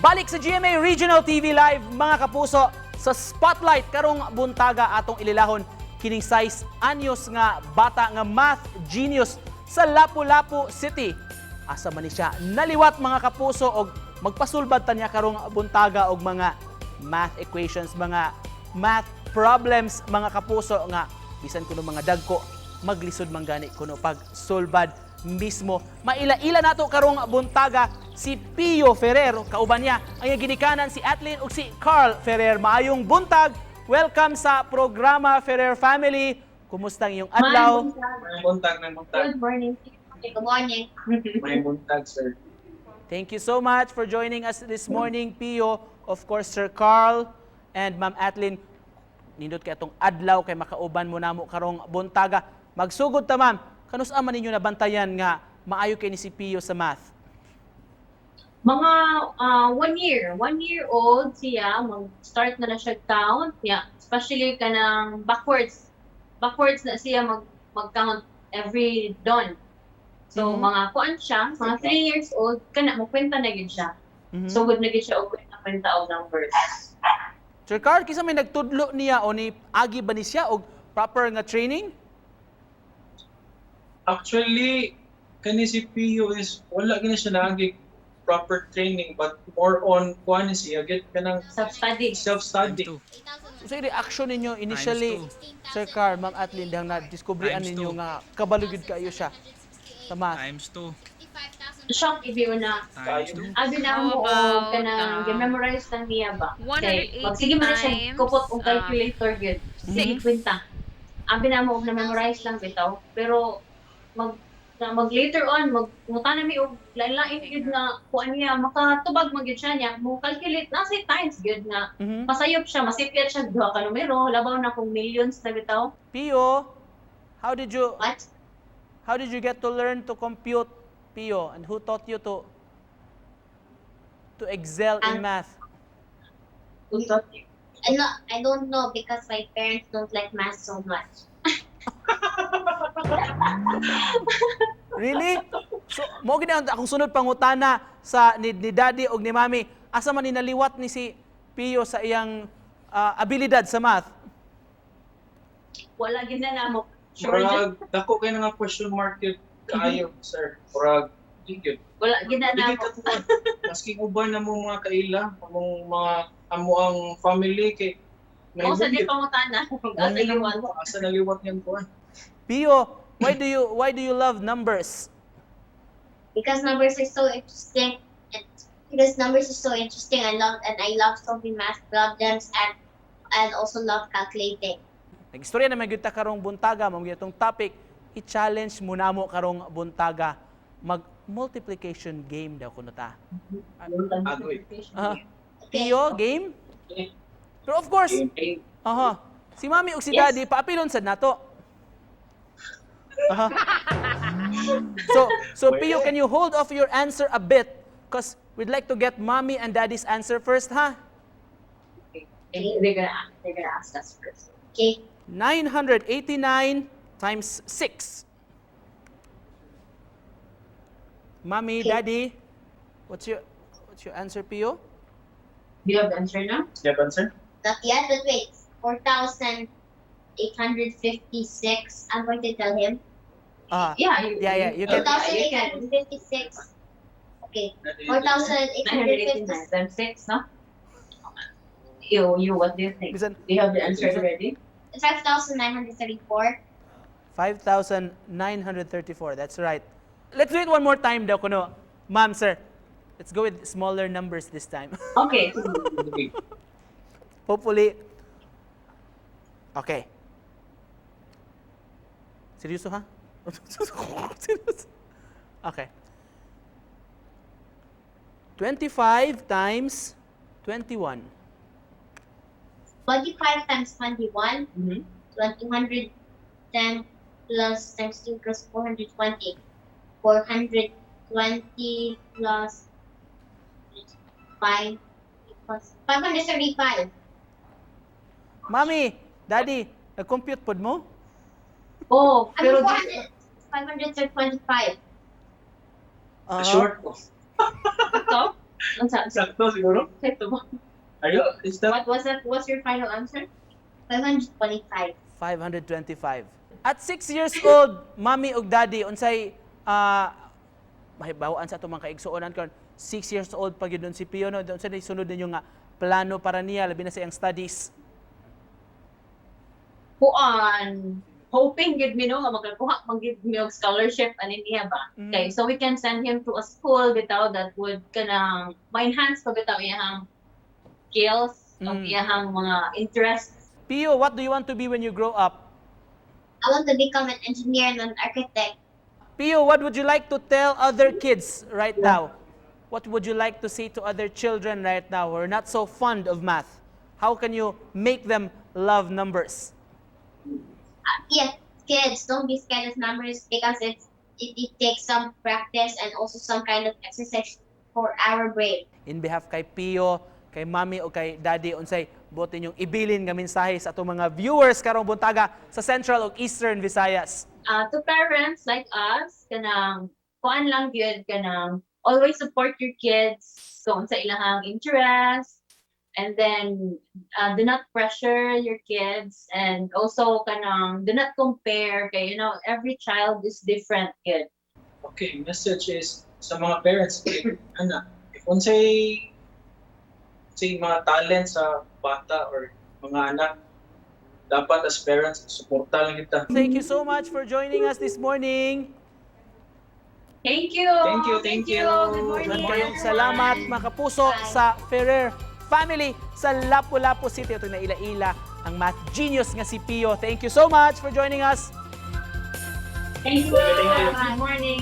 Balik sa GMA Regional TV Live, mga kapuso, sa spotlight karong buntaga atong ililahon kining 6 anyos nga bata nga math genius sa Lapu-Lapu City. Asa man ni siya naliwat, mga kapuso, og magpasulbad ta niya karong buntaga og mga math equations, mga math problems, mga kapuso, nga bisan kuno mga dagko maglisod man gani kuno pag sulbad mismo. Maila-ila nato karong buntaga si Pio Ferrer, kauban niya ang iyang ginikanan si Atlin ug si Carl Ferrer. Maayong buntag. Welcome sa programa, Ferrer family. Kumusta ang iyong adlaw? May buntag. Good morning. Good morning. May buntag, sir. Thank you so much for joining us this morning, Pio. Of course, Sir Carl and Ma'am Atlin. Nindot kay atong adlaw kay makauban mo namo karong buntaga. Magsugod ta, ma'am. Kanus-a man ninyo nabantayan nga maayo kay ni si Pio sa math? Mga 1 year old siya, mag-start na siya count. Yeah, especially kanang backwards. Backwards na siya mag-count every dawn. So mga kuan siya, mga 3 years old, kana mo kwenta na gyud siya. So good na gyud siya og kwenta og numbers. Sir Carl, kisa may nagtudlo niya o ni agi ba ni siya og proper nga training? Actually, kani si Pio is wala gina siya lagi proper training, but more on kuan siya get kanang Self-study. self-study. So, sa reaction ninyo initially, Sir Carl, Ma'am Atlin, dahang na-discoveryan Times ninyo 2. nga kabalugid kayo siya sa math? Times 2. Shock ibyo na. Times 2. Abi na mo How about, kanang memorize lang niya ba? 180 sige man siya times, kupot og calculator gyud. Sige kwenta. Abi na mo og na-memorize lang bitaw, pero mag later on magmuta mi og lain-lain gyud nga kuan niya makatubag magyud siya niya mo calculate na say times gyud nga pasayop siya, masipyat siya duha ka numero, labaw na kung millions na bitaw. Pio, how did you What? get to learn to compute, Pio, and who taught you to excel in math? Who taught you? I don't know because my parents don't like math so much. Really? So, mo gid ang akong sunod pangutana sa ni daddy og ni mami, asa man ni naliwat ni si Pio sa iyang abilidad sa math? Wala gyud na namo. Sure gyud. Murag dako kay nga question mark yun kaayo, sir. Murag di gyud. Wala gyud na Dili namo. ka tuwa. Maski uban na mo mga kaila, among mga amo ang family kay O sa di pangutana. Asa liwan. Asa naliwat yan ko. Pio, why do you love numbers? Because numbers are so interesting. I love solving math problems and also love calculating. Nag-istorya na magyud ta karong buntaga, mao gyud tong topic, i-challenge mo namo karong buntaga mag multiplication game daw kuno ta. Agoy. Pio, game? Pero of course, si mami ug si daddy paapilon sad nato. So Pio, can you hold off your answer a bit? Because we'd like to get mommy and daddy's answer first, ha? They're gonna ask us first. Okay. 989 times 6. Mommy, daddy, what's your answer, Pio? Do you have the answer now? Yep, answer? Not yet, but wait. 4,856. I'm going to tell him. Yeah, You can. 4,856. Okay. 989 4,856. times 6, no? You, what do you think? Bisan, Do you have the answer already? 5,934. 5,934. That's right. Let's do it one more time daw kuno. Ma'am, sir. Let's go with smaller numbers this time. Okay. Hopefully. Okay. Seryoso, ha? Seryoso. Okay. 25 times 21. 25 times 21. Mm-hmm. 210 plus times 2 plus 420. 420 plus 5 plus 535. Mami, daddy, nag-compute pod mo? Oh, pero 525. Short ko. ito, Ang sa Sakto siguro. ito ba? Ayo, is that What was that? What's your final answer? 525. 525. At 6 years old, mommy ug daddy, unsay mahibawaan sa itong mga kaigsuonan kon 6 years old pag yun si Pio, no? Unsay sunod ninyo nga plano para niya, labi na sa iyang studies? Kuan, hoping gid mi no nga makakuha man gid mi og scholarship ani niya ba. Okay, so we can send him to a school bitaw that would kanang ma-enhance pa bitaw iyang skills of iyang mga interests. Pio, what do you want to be when you grow up? I want to become an engineer and an architect. Pio, what would you like to tell other kids right now? What would you like to say to other children right now who are not so fond of math? How can you make them love numbers? Yes, kids, don't be scared of numbers because it takes some practice and also some kind of exercise for our brain. In behalf kay Pio, kay Mami o kay Daddy, unsay botin yung ibilin nga mensahe sa atong mga viewers karong buntaga sa Central ug Eastern Visayas. To parents like us, kanang kuan lang gyud kanang always support your kids kung sa ilang interest, and then do not pressure your kids, and also kanang do not compare kay every child is different kid. okay, message is sa mga parents, anak, if unsay mga talent sa bata or mga anak, dapat as parents, suporta lang kita. Thank you so much for joining us this morning. Thank you. Thank you. Good At morning. kayong salamat mga kapuso sa Ferrer family sa Lapu-Lapu City. Ito na ila-ila ang math genius nga si Pio. Thank you so much for joining us. Thank you. Thank you. Good morning.